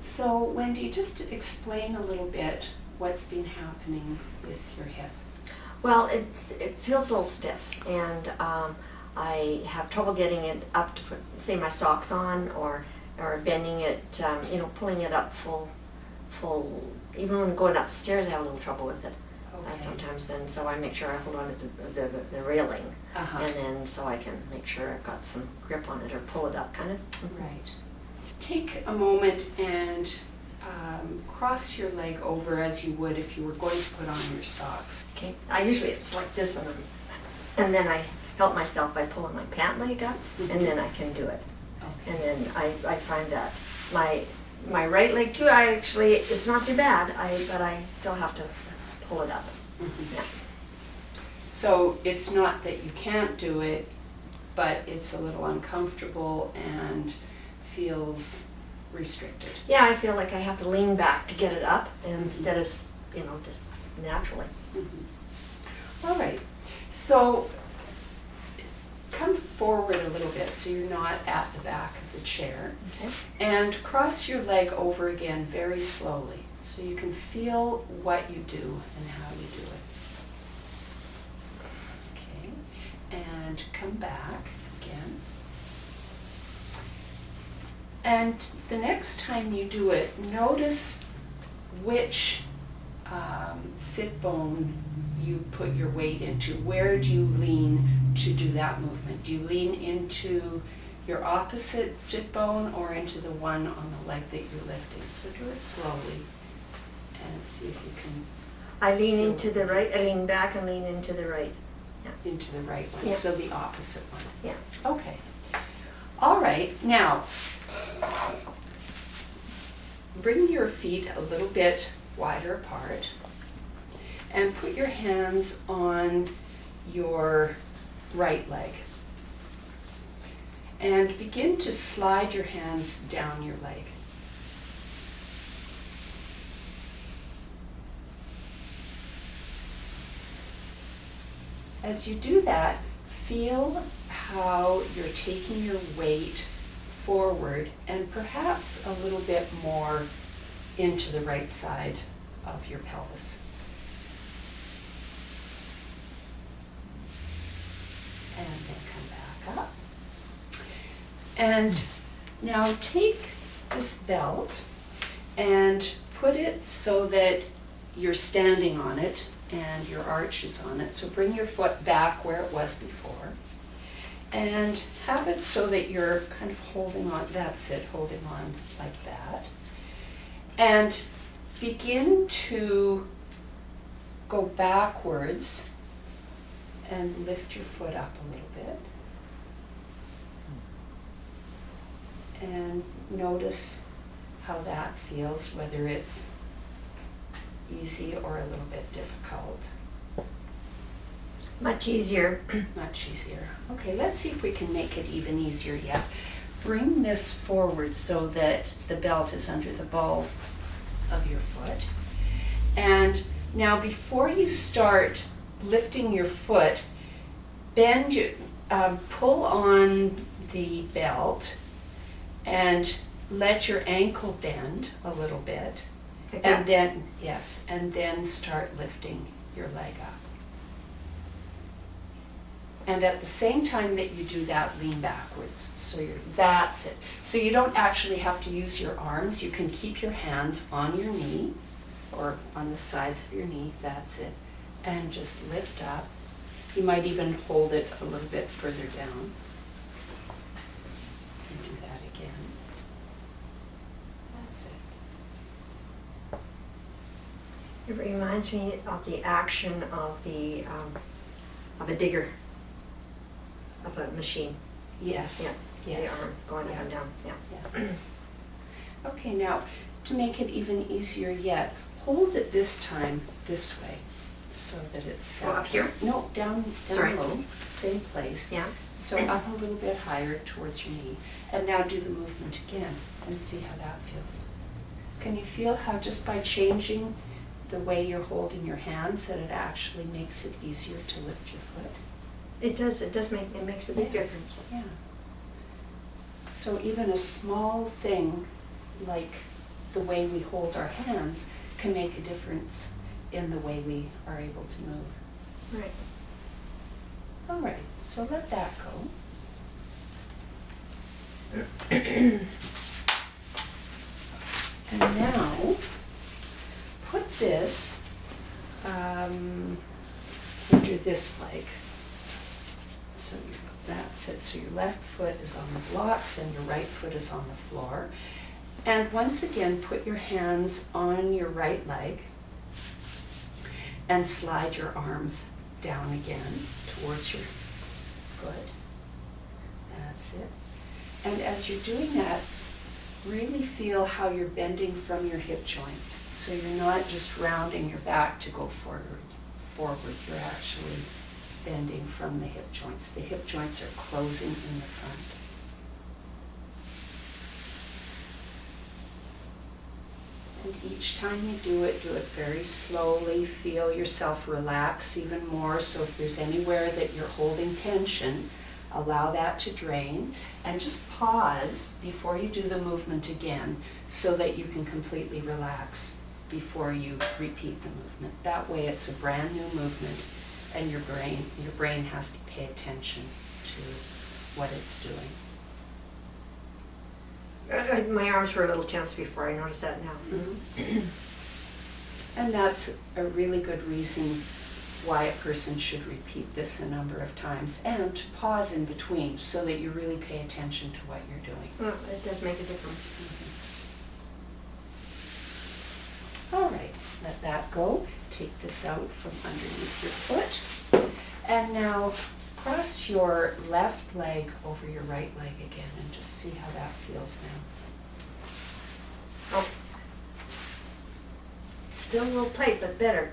So Wendy, just explain a little bit what's been happening with your hip. Well, it feels a little stiff, and I have trouble getting it up to put, say, my socks on, or bending it, pulling it up full. Even when going up the stairs, I have a little trouble with it sometimes, and so I make sure I hold on to the railing, and then so I can make sure I've got some grip on it, or pull it up, kind of. Right. Take a moment and cross your leg over as you would if you were going to put on your socks. Okay. It's like this, and then I help myself by pulling my pant leg up, and then I can do it. Okay. And then I find that my right leg too, it's not too bad, but I still have to pull it up. Yeah. So it's not that you can't do it, but it's a little uncomfortable and feels restricted. Yeah, I feel like I have to lean back to get it up instead of, just naturally. All right. So come forward a little bit so you're not at the back of the chair. Okay. And cross your leg over again very slowly so you can feel what you do and how you do it. Okay. And come back again. And the next time you do it, notice which sit bone you put your weight into. Where do you lean to do that movement? Do you lean into your opposite sit bone or into the one on the leg that you're lifting? So do it slowly and see if you can. I lean into the right, I lean back and lean into the right. Yeah. Into the right one, yeah. So the opposite one. Yeah. Okay. All right, now bring your feet a little bit wider apart and put your hands on your right leg. And begin to slide your hands down your leg. As you do that, feel how you're taking your weight forward and perhaps a little bit more into the right side of your pelvis. And then come back up. And now take this belt and put it so that you're standing on it and your arch is on it. So bring your foot back where it was before. And have it so that you're kind of holding on, that's it, holding on like that. And begin to go backwards and lift your foot up a little bit. And notice how that feels, whether it's easy or a little bit difficult. Much easier. Much easier. Okay, let's see if we can make it even easier yet. Bring this forward so that the belt is under the balls of your foot. And now before you start lifting your foot, bend your, pull on the belt and let your ankle bend a little bit. Like and that? then, yes, and then start lifting your leg up. And at the same time that you do that, lean backwards. So that's it. So you don't actually have to use your arms. You can keep your hands on your knee or on the sides of your knee. That's it. And just lift up. You might even hold it a little bit further down. And do that again. That's it. It reminds me of the action of a digger, of a machine. Yes. Yeah. Yes. The arm going up and down. Yeah. Yeah. Okay, now to make it even easier yet, hold it this time this way so that it's Go up here? No, down Sorry. low, same place. Yeah. So up a little bit higher towards your knee. And now do the movement again and see how that feels. Can you feel how just by changing the way you're holding your hands that it actually makes it easier to lift your foot? It does. It makes a big difference. Yeah. So even a small thing like the way we hold our hands can make a difference in the way we are able to move. Right. All right, so let that go. And now, put this under this leg. So that's it. So your left foot is on the blocks and your right foot is on the floor. And once again, put your hands on your right leg and slide your arms down again towards your foot. That's it. And as you're doing that, really feel how you're bending from your hip joints. So you're not just rounding your back to go forward. You're actually bending from the hip joints. The hip joints are closing in the front. And each time you do it very slowly. Feel yourself relax even more. So if there's anywhere that you're holding tension, allow that to drain. And just pause before you do the movement again so that you can completely relax before you repeat the movement. That way it's a brand new movement and your brain has to pay attention to what it's doing. My arms were a little tense before, I noticed that now. Mm-hmm. And that's a really good reason why a person should repeat this a number of times and to pause in between so that you really pay attention to what you're doing. Well, it does make a difference. Mm-hmm. All right, let that go. Take this out from underneath your foot. And now cross your left leg over your right leg again and just see how that feels now. Oh. Still a little tight, but better.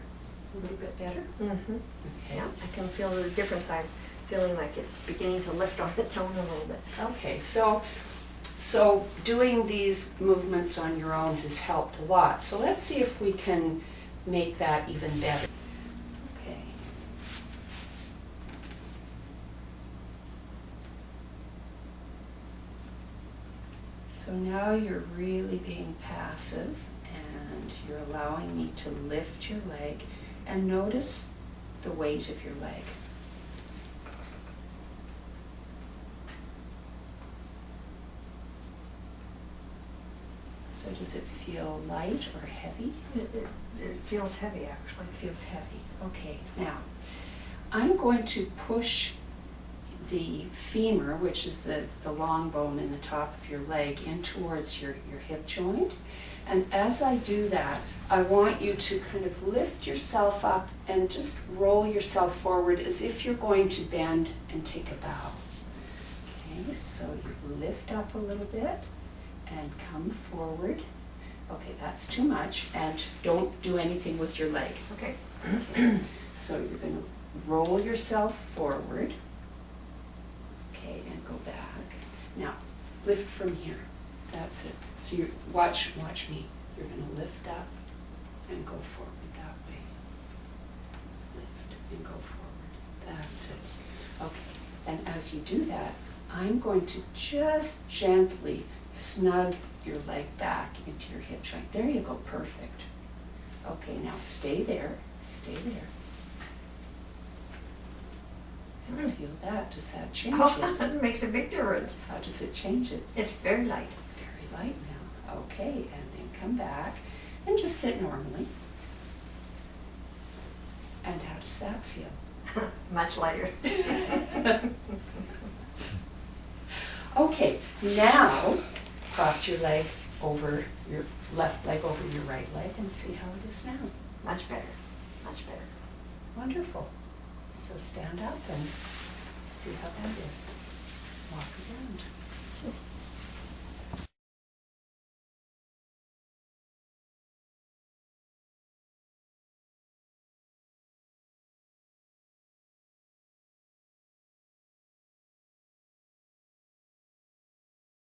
A little bit better? Mm-hmm. Okay. Yeah, I can feel the difference. I'm feeling like it's beginning to lift on its own a little bit. Okay, so doing these movements on your own has helped a lot. So let's see if we can make that even better. Okay. So now you're really being passive and you're allowing me to lift your leg and notice the weight of your leg. So does it feel light or heavy? It feels heavy, actually. It feels heavy. Okay, now I'm going to push the femur, which is the long bone in the top of your leg, in towards your hip joint. And as I do that, I want you to kind of lift yourself up and just roll yourself forward as if you're going to bend and take a bow. Okay, so you lift up a little bit and come forward. Okay, that's too much, and don't do anything with your leg. Okay. Okay. So you're going to roll yourself forward. Okay, and go back. Now, lift from here. That's it. So you watch me. You're going to lift up and go forward that way. Lift and go forward. That's it. Okay. And as you do that, I'm going to just gently snug your leg back into your hip joint. There you go. Perfect. Okay, now stay there. Stay there. How do you feel that? Does that change Oh, it? it makes a big difference. How does it change it? It's very light. Very light now. Okay, and then come back and just sit normally. And how does that feel? Much lighter. Okay, now cross your leg over your left leg over your right leg and see how it is now. Much better. Much better. Wonderful. So stand up and see how that is.